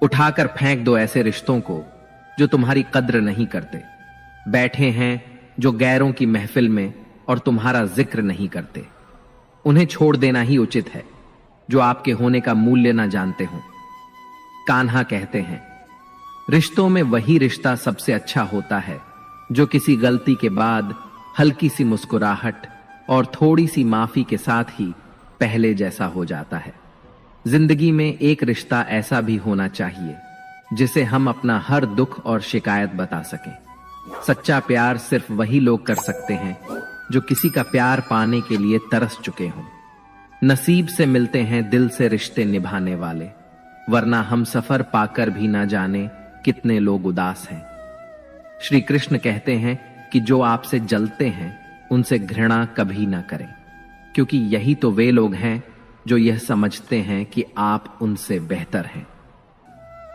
उठाकर फेंक दो ऐसे रिश्तों को जो तुम्हारी कद्र नहीं करते, बैठे हैं जो गैरों की महफिल में और तुम्हारा जिक्र नहीं करते। उन्हें छोड़ देना ही उचित है जो आपके होने का मूल्य ना जानते हो। कान्हा कहते हैं, रिश्तों में वही रिश्ता सबसे अच्छा होता है जो किसी गलती के बाद हल्की सी मुस्कुराहट और थोड़ी सी माफी के साथ ही पहले जैसा हो जाता है। जिंदगी में एक रिश्ता ऐसा भी होना चाहिए जिसे हम अपना हर दुख और शिकायत बता सकें। सच्चा प्यार सिर्फ वही लोग कर सकते हैं जो किसी का प्यार पाने के लिए तरस चुके हों। नसीब से मिलते हैं दिल से रिश्ते निभाने वाले, वरना हम सफर पाकर भी ना जाने कितने लोग उदास हैं। श्री कृष्ण कहते हैं कि जो आपसे जलते हैं उनसे घृणा कभी ना करें, क्योंकि यही तो वे लोग हैं जो यह समझते हैं कि आप उनसे बेहतर हैं।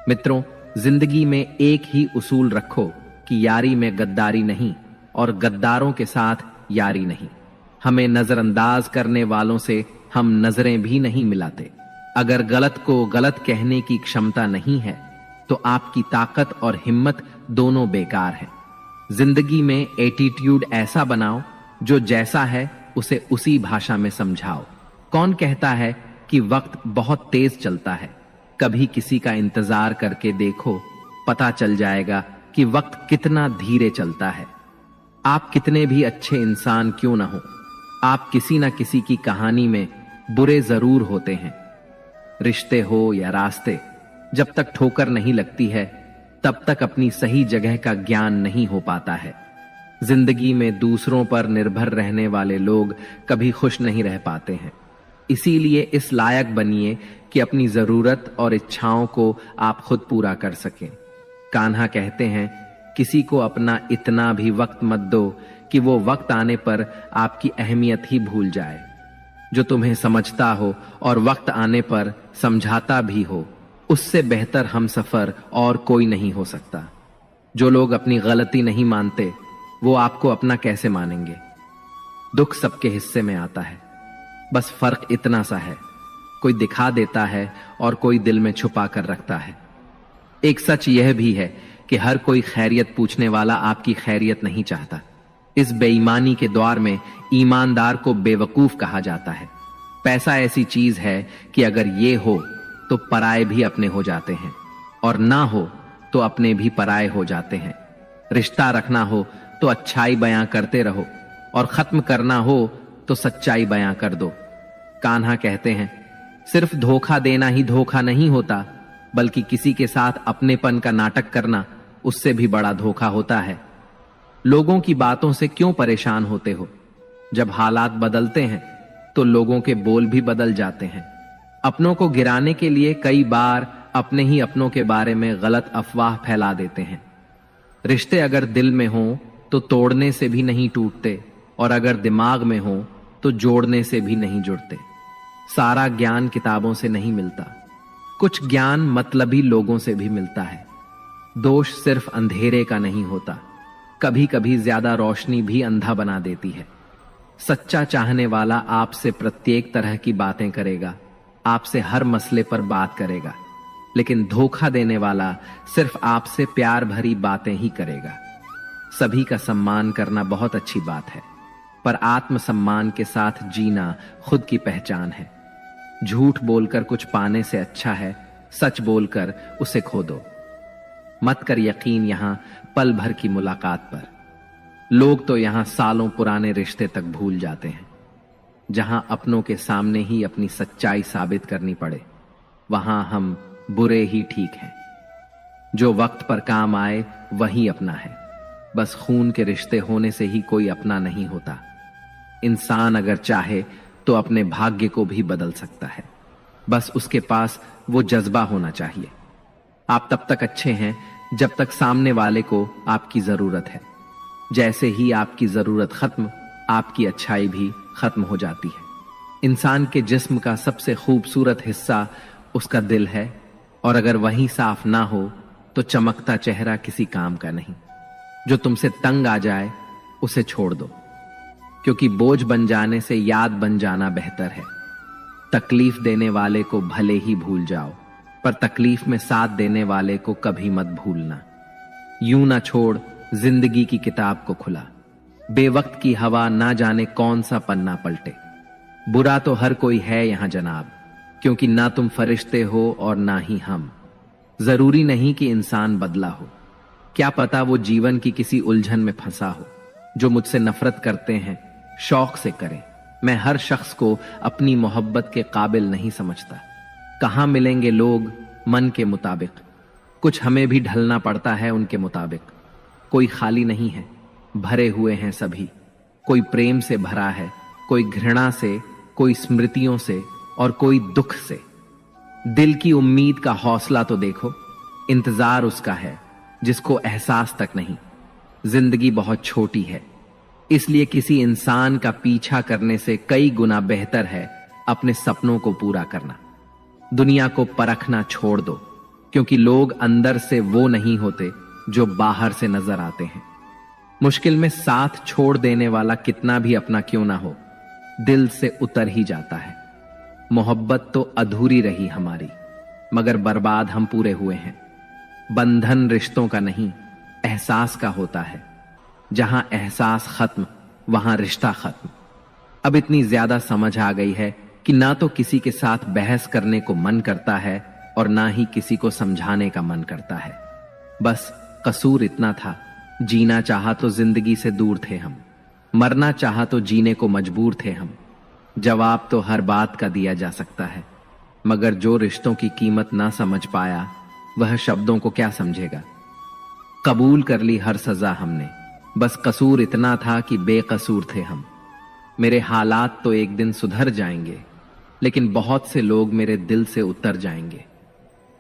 मित्रों, जिंदगी में एक ही उसूल रखो कि यारी में गद्दारी नहीं और गद्दारों के साथ यारी नहीं। हमें नजरअंदाज करने वालों से हम नजरें भी नहीं मिलाते। अगर गलत को गलत कहने की क्षमता नहीं है तो आपकी ताकत और हिम्मत दोनों बेकार है। जिंदगी में एटीट्यूड ऐसा बनाओ जो जैसा है उसे उसी भाषा में समझाओ। कौन कहता है कि वक्त बहुत तेज चलता है? कभी किसी का इंतजार करके देखो, पता चल जाएगा कि वक्त कितना धीरे चलता है। आप कितने भी अच्छे इंसान क्यों ना हो, आप किसी ना किसी की कहानी में बुरे जरूर होते हैं। रिश्ते हो या रास्ते, जब तक ठोकर नहीं लगती है तब तक अपनी सही जगह का ज्ञान नहीं हो पाता है। जिंदगी में दूसरों पर निर्भर रहने वाले लोग कभी खुश नहीं रह पाते हैं। इसीलिए इस लायक बनिए कि अपनी जरूरत और इच्छाओं को आप खुद पूरा कर सकें। कान्हा कहते हैं, किसी को अपना इतना भी वक्त मत दो कि वो वक्त आने पर आपकी अहमियत ही भूल जाए। जो तुम्हें समझता हो और वक्त आने पर समझाता भी हो, उससे बेहतर हम सफर और कोई नहीं हो सकता। जो लोग अपनी गलती नहीं मानते वो आपको अपना कैसे मानेंगे? दुख सबके हिस्से में आता है, बस फर्क इतना सा है, कोई दिखा देता है और कोई दिल में छुपा कर रखता है। एक सच यह भी है कि हर कोई खैरियत पूछने वाला आपकी खैरियत नहीं चाहता। इस बेईमानी के दौर में ईमानदार को बेवकूफ कहा जाता है। पैसा ऐसी चीज है कि अगर ये हो तो पराये भी अपने हो जाते हैं, और ना हो तो अपने भी पराये हो जाते हैं। रिश्ता रखना हो तो अच्छाई बयां करते रहो, और खत्म करना हो तो सच्चाई बयां कर दो। कान्हा कहते हैं, सिर्फ धोखा देना ही धोखा नहीं होता, बल्कि किसी के साथ अपनेपन का नाटक करना उससे भी बड़ा धोखा होता है। लोगों की बातों से क्यों परेशान होते हो? जब हालात बदलते हैं तो लोगों के बोल भी बदल जाते हैं। अपनों को गिराने के लिए कई बार अपने ही अपनों के बारे में गलत अफवाह फैला देते हैं। रिश्ते अगर दिल में हो तो तोड़ने से भी नहीं टूटते, और अगर दिमाग में हो तो जोड़ने से भी नहीं जुड़ते। सारा ज्ञान किताबों से नहीं मिलता, कुछ ज्ञान मतलबी लोगों से भी मिलता है। दोष सिर्फ अंधेरे का नहीं होता, कभी कभी ज्यादा रोशनी भी अंधा बना देती है। सच्चा चाहने वाला आपसे प्रत्येक तरह की बातें करेगा, आपसे हर मसले पर बात करेगा, लेकिन धोखा देने वाला सिर्फ आपसे प्यार भरी बातें ही करेगा। सभी का सम्मान करना बहुत अच्छी बात है, पर आत्मसम्मान के साथ जीना खुद की पहचान है। झूठ बोलकर कुछ पाने से अच्छा है सच बोलकर उसे खो दो। मत कर यकीन यहां पल भर की मुलाकात पर। लोग तो यहां सालों पुराने रिश्ते तक भूल जाते हैं। जहां अपनों के सामने ही अपनी सच्चाई साबित करनी पड़े, वहां हम बुरे ही ठीक हैं। जो वक्त पर काम आए वही अपना है। बस खून के रिश्ते होने से ही कोई अपना नहीं होता। इंसान अगर चाहे तो अपने भाग्य को भी बदल सकता है, बस उसके पास वो जज्बा होना चाहिए। आप तब तक अच्छे हैं जब तक सामने वाले को आपकी जरूरत है। जैसे ही आपकी जरूरत खत्म, आपकी अच्छाई भी खत्म हो जाती है। इंसान के जिस्म का सबसे खूबसूरत हिस्सा उसका दिल है, और अगर वही साफ ना हो तो चमकता चेहरा किसी काम का नहीं। जो तुमसे तंग आ जाए उसे छोड़ दो, क्योंकि बोझ बन जाने से याद बन जाना बेहतर है। तकलीफ देने वाले को भले ही भूल जाओ, पर तकलीफ में साथ देने वाले को कभी मत भूलना। यूं ना छोड़ जिंदगी की किताब को खुला, बेवक्त की हवा ना जाने कौन सा पन्ना पलटे। बुरा तो हर कोई है यहां जनाब, क्योंकि ना तुम फरिश्ते हो और ना ही हम। जरूरी नहीं कि इंसान बदला हो, क्या पता वो जीवन की किसी उलझन में फंसा हो। जो मुझसे नफरत करते हैं शौक से करें, मैं हर शख्स को अपनी मोहब्बत के काबिल नहीं समझता। कहां मिलेंगे लोग मन के मुताबिक, कुछ हमें भी ढलना पड़ता है उनके मुताबिक। कोई खाली नहीं है, भरे हुए हैं सभी। कोई प्रेम से भरा है, कोई घृणा से, कोई स्मृतियों से और कोई दुख से। दिल की उम्मीद का हौसला तो देखो, इंतजार उसका है जिसको एहसास तक नहीं। जिंदगी बहुत छोटी है, इसलिए किसी इंसान का पीछा करने से कई गुना बेहतर है अपने सपनों को पूरा करना। दुनिया को परखना छोड़ दो, क्योंकि लोग अंदर से वो नहीं होते जो बाहर से नजर आते हैं। मुश्किल में साथ छोड़ देने वाला कितना भी अपना क्यों ना हो, दिल से उतर ही जाता है। मोहब्बत तो अधूरी रही हमारी, मगर बर्बाद हम पूरे हुए हैं। बंधन रिश्तों का नहीं, एहसास का होता है। जहां एहसास खत्म, वहां रिश्ता खत्म। अब इतनी ज्यादा समझ आ गई है कि ना तो किसी के साथ बहस करने को मन करता है और ना ही किसी को समझाने का मन करता है। बस कसूर इतना था, जीना चाहा तो जिंदगी से दूर थे हम, मरना चाहा तो जीने को मजबूर थे हम। जवाब तो हर बात का दिया जा सकता है, मगर जो रिश्तों की कीमत ना समझ पाया वह शब्दों को क्या समझेगा। कबूल कर ली हर सजा हमने, बस कसूर इतना था कि बेकसूर थे हम। मेरे हालात तो एक दिन सुधर जाएंगे, लेकिन बहुत से लोग मेरे दिल से उतर जाएंगे।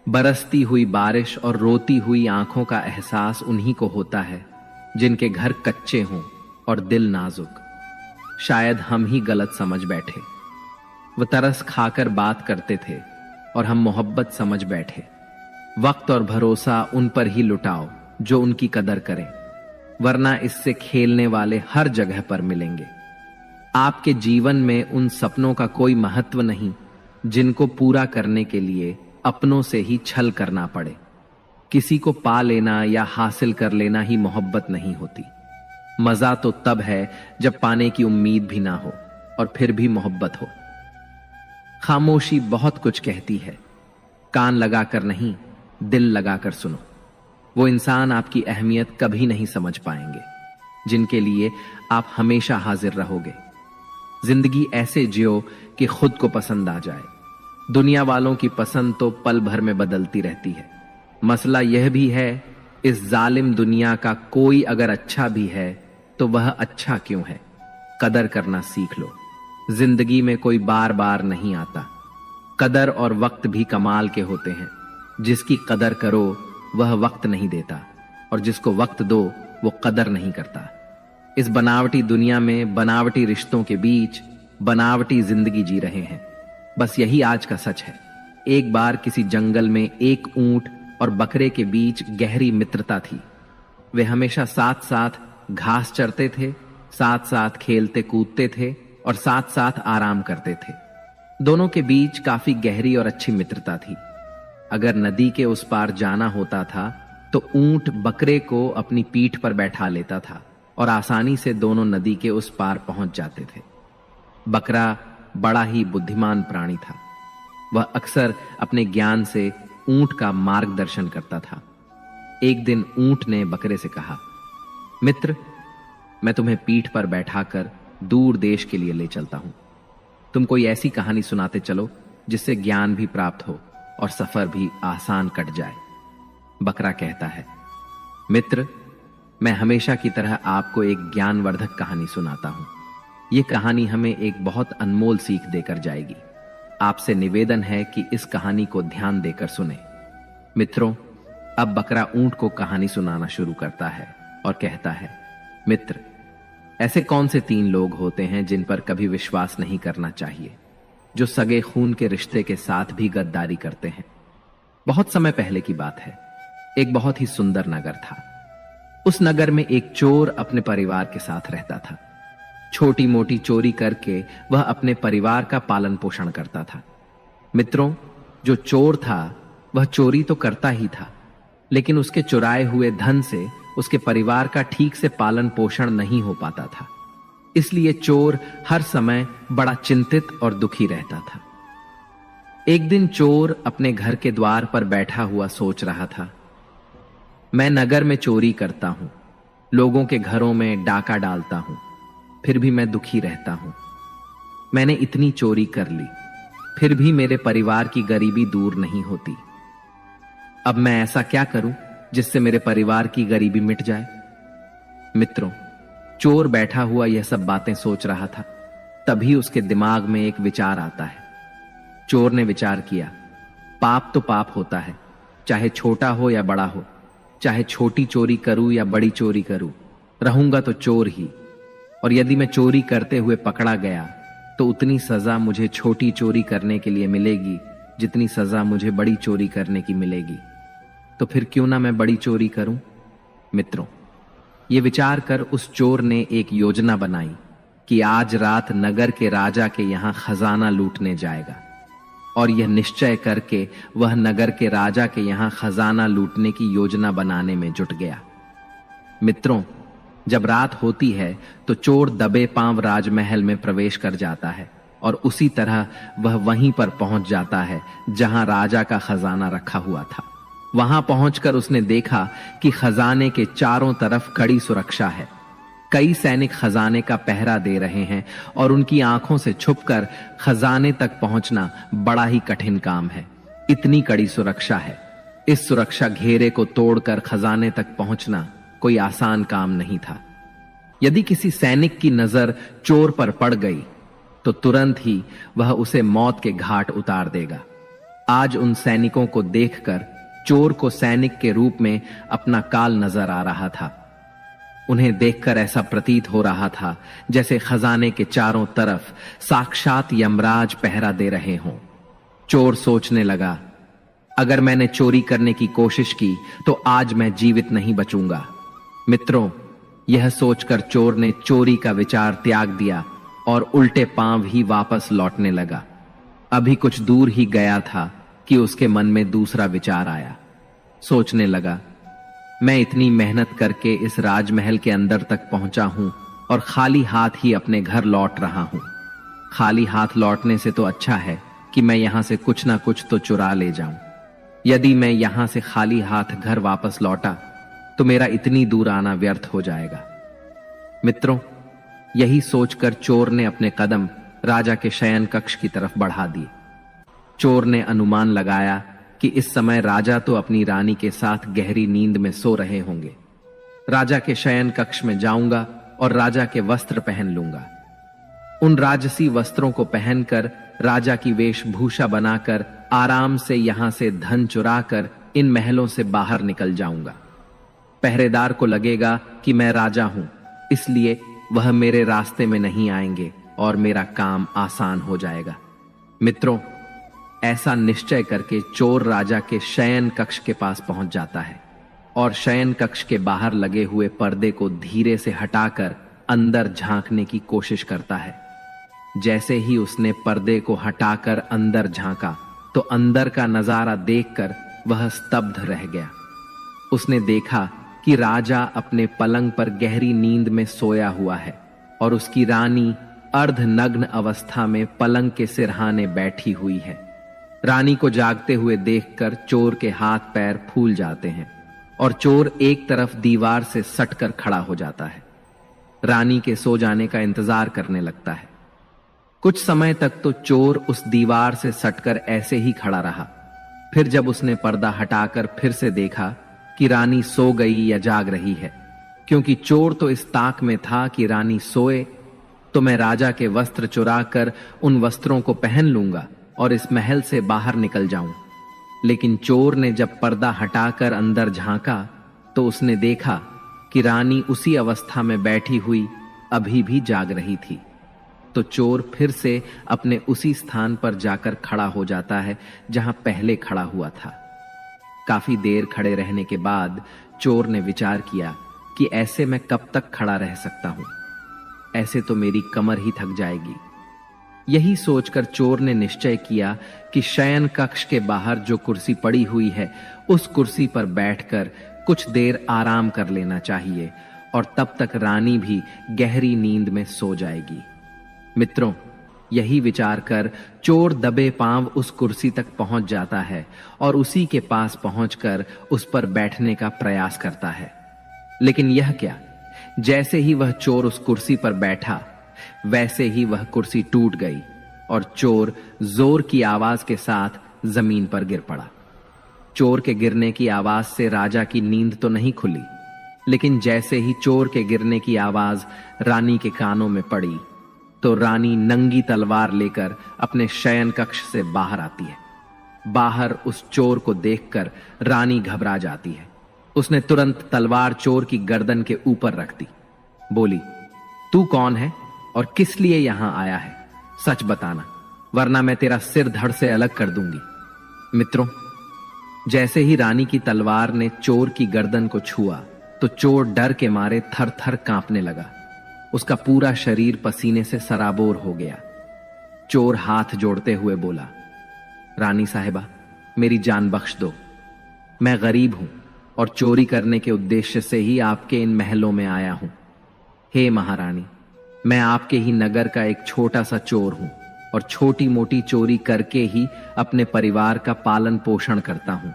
बरसती हुई बारिश और रोती हुई आंखों का एहसास उन्हीं को होता है जिनके घर कच्चे हों और दिल नाजुक। शायद हम ही गलत समझ बैठे। वो तरस खाकर बात करते थे और हम मोहब्बत समझ बैठे। वक्त और भरोसा उन पर ही लुटाओ जो उनकी कदर करें, वरना इससे खेलने वाले हर जगह पर मिलेंगे। आपके जीवन में उन सपनों का कोई महत्व नहीं जिनको पूरा करने के लिए अपनों से ही छल करना पड़े। किसी को पा लेना या हासिल कर लेना ही मोहब्बत नहीं होती। मजा तो तब है जब पाने की उम्मीद भी ना हो और फिर भी मोहब्बत हो। खामोशी बहुत कुछ कहती है, कान लगाकर नहीं, दिल लगाकर सुनो। वो इंसान आपकी अहमियत कभी नहीं समझ पाएंगे जिनके लिए आप हमेशा हाजिर रहोगे। जिंदगी ऐसे जियो कि खुद को पसंद आ जाए। दुनिया वालों की पसंद तो पल भर में बदलती रहती है। मसला यह भी है, इस जालिम दुनिया का कोई अगर अच्छा भी है तो वह अच्छा क्यों है। कदर करना सीख लो। जिंदगी में कोई बार बार नहीं आता। कदर और वक्त भी कमाल के होते हैं। जिसकी कदर करो वह वक्त नहीं देता, और जिसको वक्त दो वो कदर नहीं करता। इस बनावटी दुनिया में बनावटी रिश्तों के बीच बनावटी जिंदगी जी रहे हैं। बस यही आज का सच है। एक बार किसी जंगल में एक ऊंट और बकरे के बीच गहरी मित्रता थी। वे हमेशा साथ साथ घास चरते थे, साथ साथ खेलते कूदते थे और साथ साथ आराम करते थे। दोनों के बीच काफी गहरी और अच्छी मित्रता थी। अगर नदी के उस पार जाना होता था तो ऊंट बकरे को अपनी पीठ पर बैठा लेता था और आसानी से दोनों नदी के उस पार पहुंच जाते थे। बकरा बड़ा ही बुद्धिमान प्राणी था। वह अक्सर अपने ज्ञान से ऊंट का मार्गदर्शन करता था। एक दिन ऊंट ने बकरे से कहा, मित्र, मैं तुम्हें पीठ पर बैठाकर दूर देश के लिए ले चलता हूं। तुम कोई ऐसी कहानी सुनाते चलो जिससे ज्ञान भी प्राप्त हो और सफर भी आसान कट जाए। बकरा कहता है, मित्र, मैं हमेशा की तरह आपको एक ज्ञानवर्धक कहानी सुनाता हूं। यह कहानी हमें एक बहुत अनमोल सीख देकर जाएगी। आपसे निवेदन है कि इस कहानी को ध्यान देकर सुने। मित्रों, अब बकरा ऊंट को कहानी सुनाना शुरू करता है और कहता है, मित्र, ऐसे कौन से 3 लोग होते हैं जिन पर कभी विश्वास नहीं करना चाहिए, जो सगे खून के रिश्ते के साथ भी गद्दारी करते हैं। बहुत समय पहले की बात है। एक बहुत ही सुंदर नगर था। उस नगर में एक चोर अपने परिवार के साथ रहता था। छोटी मोटी चोरी करके वह अपने परिवार का पालन पोषण करता था। मित्रों, जो चोर था वह चोरी तो करता ही था, लेकिन उसके चुराए हुए धन से उसके परिवार का ठीक से पालन पोषण नहीं हो पाता था। इसलिए चोर हर समय बड़ा चिंतित और दुखी रहता था। एक दिन चोर अपने घर के द्वार पर बैठा हुआ सोच रहा था, मैं नगर में चोरी करता हूं, लोगों के घरों में डाका डालता हूं, फिर भी मैं दुखी रहता हूं। मैंने इतनी चोरी कर ली, फिर भी मेरे परिवार की गरीबी दूर नहीं होती। अब मैं ऐसा क्या करूं जिससे मेरे परिवार की गरीबी मिट जाए? मित्रों, चोर बैठा हुआ यह सब बातें सोच रहा था, तभी उसके दिमाग में एक विचार आता है। चोर ने विचार किया, पाप तो पाप होता है, चाहे छोटा हो या बड़ा हो, चाहे छोटी चोरी करूं या बड़ी चोरी करूं, रहूंगा तो चोर ही। और यदि मैं चोरी करते हुए पकड़ा गया तो उतनी सजा मुझे छोटी चोरी करने के लिए मिलेगी जितनी सजा मुझे बड़ी चोरी करने की मिलेगी। तो फिर क्यों ना मैं बड़ी चोरी करूं? मित्रों, ये विचार कर उस चोर ने एक योजना बनाई कि आज रात नगर के राजा के यहां खजाना लूटने जाएगा। और यह निश्चय करके वह नगर के राजा के यहां खजाना लूटने की योजना बनाने में जुट गया। मित्रों, जब रात होती है तो चोर दबे पांव राजमहल में प्रवेश कर जाता है और उसी तरह वह वहीं पर पहुंच जाता है जहां राजा का खजाना रखा हुआ था। वहां पहुंचकर उसने देखा कि खजाने के चारों तरफ कड़ी सुरक्षा है। कई सैनिक खजाने का पहरा दे रहे हैं और उनकी आंखों से छुपकर खजाने तक पहुंचना बड़ा ही कठिन काम है। इतनी कड़ी सुरक्षा है। इस सुरक्षा घेरे को तोड़कर खजाने तक पहुंचना कोई आसान काम नहीं था। यदि किसी सैनिक की नजर चोर पर पड़ गई तो तुरंत ही वह उसे मौत के घाट उतार देगा। आज उन सैनिकों को देखकर चोर को सैनिक के रूप में अपना काल नजर आ रहा था। उन्हें देखकर ऐसा प्रतीत हो रहा था जैसे खजाने के चारों तरफ साक्षात यमराज पहरा दे रहे हों। चोर सोचने लगा, अगर मैंने चोरी करने की कोशिश की तो आज मैं जीवित नहीं बचूंगा। मित्रों, यह सोचकर चोर ने चोरी का विचार त्याग दिया और उल्टे पांव ही वापस लौटने लगा। अभी कुछ दूर ही गया था कि उसके मन में दूसरा विचार आया। सोचने लगा, मैं इतनी मेहनत करके इस राजमहल के अंदर तक पहुंचा हूं और खाली हाथ ही अपने घर लौट रहा हूं। खाली हाथ लौटने से तो अच्छा है कि मैं यहां से कुछ ना कुछ तो चुरा ले जाऊं। यदि मैं यहां से खाली हाथ घर वापस लौटा तो मेरा इतनी दूर आना व्यर्थ हो जाएगा। मित्रों, यही सोचकर चोर ने अपने कदम राजा के शयन कक्ष की तरफ बढ़ा दिए। चोर ने अनुमान लगाया कि इस समय राजा तो अपनी रानी के साथ गहरी नींद में सो रहे होंगे। राजा के शयन कक्ष में जाऊंगा और राजा के वस्त्र पहन लूंगा। उन राजसी वस्त्रों को पहनकर राजा की वेशभूषा बनाकर आराम से यहां से धन चुराकर इन महलों से बाहर निकल जाऊंगा। पहरेदार को लगेगा कि मैं राजा हूं, इसलिए वह मेरे रास्ते में नहीं आएंगे और मेरा काम आसान हो जाएगा। मित्रों, ऐसा निश्चय करके चोर राजा के शयन कक्ष के पास पहुंच जाता है और शयन कक्ष के बाहर लगे हुए पर्दे को धीरे से हटाकर अंदर झांकने की कोशिश करता है। जैसे ही उसने पर्दे को हटाकर अंदर झांका तो अंदर का नजारा देखकर वह स्तब्ध रह गया। उसने देखा कि राजा अपने पलंग पर गहरी नींद में सोया हुआ है और उसकी रानी अर्धनग्न अवस्था में पलंग के सिरहाने बैठी हुई है। रानी को जागते हुए देखकर चोर के हाथ पैर फूल जाते हैं और चोर एक तरफ दीवार से सटकर खड़ा हो जाता है। रानी के सो जाने का इंतजार करने लगता है। कुछ समय तक तो चोर उस दीवार से सटकर ऐसे ही खड़ा रहा। फिर जब उसने पर्दा हटाकर फिर से देखा कि रानी सो गई या जाग रही है, क्योंकि चोर तो इस ताक में था कि रानी सोए तो मैं राजा के वस्त्र चुराकर उन वस्त्रों को पहन लूंगा और इस महल से बाहर निकल जाऊं। लेकिन चोर ने जब पर्दा हटाकर अंदर झांका तो उसने देखा कि रानी उसी अवस्था में बैठी हुई अभी भी जाग रही थी। तो चोर फिर से अपने उसी स्थान पर जाकर खड़ा हो जाता है जहां पहले खड़ा हुआ था। काफी देर खड़े रहने के बाद चोर ने विचार किया कि ऐसे मैं कब तक खड़ा रह सकता हूं, ऐसे तो मेरी कमर ही थक जाएगी। यही सोचकर चोर ने निश्चय किया कि शयन कक्ष के बाहर जो कुर्सी पड़ी हुई है उस कुर्सी पर बैठकर कुछ देर आराम कर लेना चाहिए और तब तक रानी भी गहरी नींद में सो जाएगी। मित्रों, यही विचार कर चोर दबे पांव उस कुर्सी तक पहुंच जाता है और उसी के पास पहुंचकर उस पर बैठने का प्रयास करता है। लेकिन यह क्या, जैसे ही वह चोर उस कुर्सी पर बैठा वैसे ही वह कुर्सी टूट गई और चोर जोर की आवाज के साथ जमीन पर गिर पड़ा। चोर के गिरने की आवाज से राजा की नींद तो नहीं खुली, लेकिन जैसे ही चोर के गिरने की आवाज रानी के कानों में पड़ी तो रानी नंगी तलवार लेकर अपने शयन कक्ष से बाहर आती है। बाहर उस चोर को देखकर रानी घबरा जाती है। उसने तुरंत तलवार चोर की गर्दन के ऊपर रख दी। बोली, तू कौन है और किस लिए यहां आया है? सच बताना, वरना मैं तेरा सिर धड़ से अलग कर दूंगी। मित्रों, जैसे ही रानी की तलवार ने चोर की गर्दन को छुआ तो चोर डर के मारे थर थर कांपने लगा। उसका पूरा शरीर पसीने से सराबोर हो गया। चोर हाथ जोड़ते हुए बोला, रानी साहिबा, मेरी जान बख्श दो। मैं गरीब हूं और चोरी करने के उद्देश्य से ही आपके इन महलों में आया हूं। हे महारानी, मैं आपके ही नगर का एक छोटा सा चोर हूं और छोटी मोटी चोरी करके ही अपने परिवार का पालन पोषण करता हूं।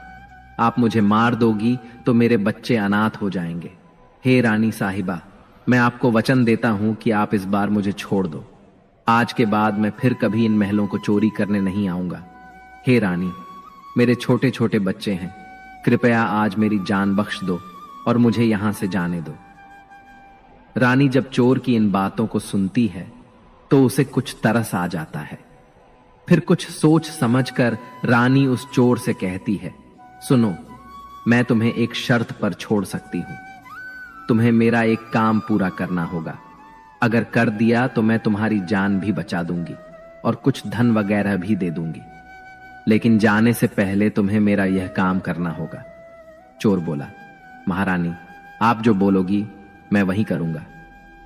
आप मुझे मार दोगी तो मेरे बच्चे अनाथ हो जाएंगे। हे रानी साहिबा, मैं आपको वचन देता हूं कि आप इस बार मुझे छोड़ दो। आज के बाद मैं फिर कभी इन महलों को चोरी करने नहीं आऊंगा। हे रानी, मेरे छोटे छोटे बच्चे हैं, कृपया आज मेरी जान बख्श दो और मुझे यहां से जाने दो। रानी जब चोर की इन बातों को सुनती है तो उसे कुछ तरस आ जाता है। फिर कुछ सोच समझकर रानी उस चोर से कहती है, सुनो, मैं तुम्हें एक शर्त पर छोड़ सकती हूं। तुम्हें मेरा एक काम पूरा करना होगा। अगर कर दिया तो मैं तुम्हारी जान भी बचा दूंगी और कुछ धन वगैरह भी दे दूंगी, लेकिन जाने से पहले तुम्हें मेरा यह काम करना होगा। चोर बोला, महारानी, आप जो बोलोगी मैं वही करूंगा।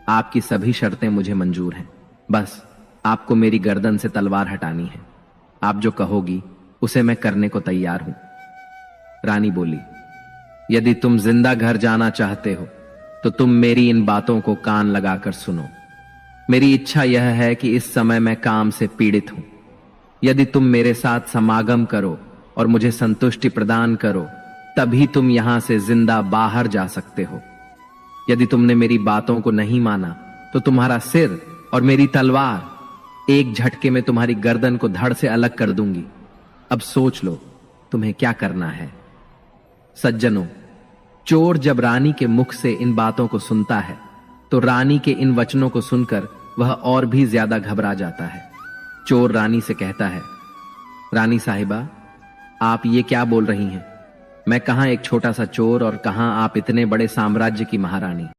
आपकी सभी शर्तें मुझे मंजूर हैं, बस आपको मेरी गर्दन से तलवार हटानी है। आप जो कहोगी उसे मैं करने को तैयार हूं। रानी बोली, यदि तुम जिंदा घर जाना चाहते हो तो तुम मेरी इन बातों को कान लगाकर सुनो। मेरी इच्छा यह है कि इस समय मैं काम से पीड़ित हूं। यदि तुम मेरे साथ समागम करो और मुझे संतुष्टि प्रदान करो तभी तुम यहां से जिंदा बाहर जा सकते हो। यदि तुमने मेरी बातों को नहीं माना तो तुम्हारा सिर और मेरी तलवार एक झटके में तुम्हारी गर्दन को धड़ से अलग कर दूंगी। अब सोच लो तुम्हें क्या करना है। सज्जनों, चोर जब रानी के मुख से इन बातों को सुनता है तो रानी के इन वचनों को सुनकर वह और भी ज्यादा घबरा जाता है। चोर रानी से कहता है, रानी साहिबा, आप ये क्या बोल रही हैं? मैं कहां एक छोटा सा चोर और कहां आप इतने बड़े साम्राज्य की महारानी।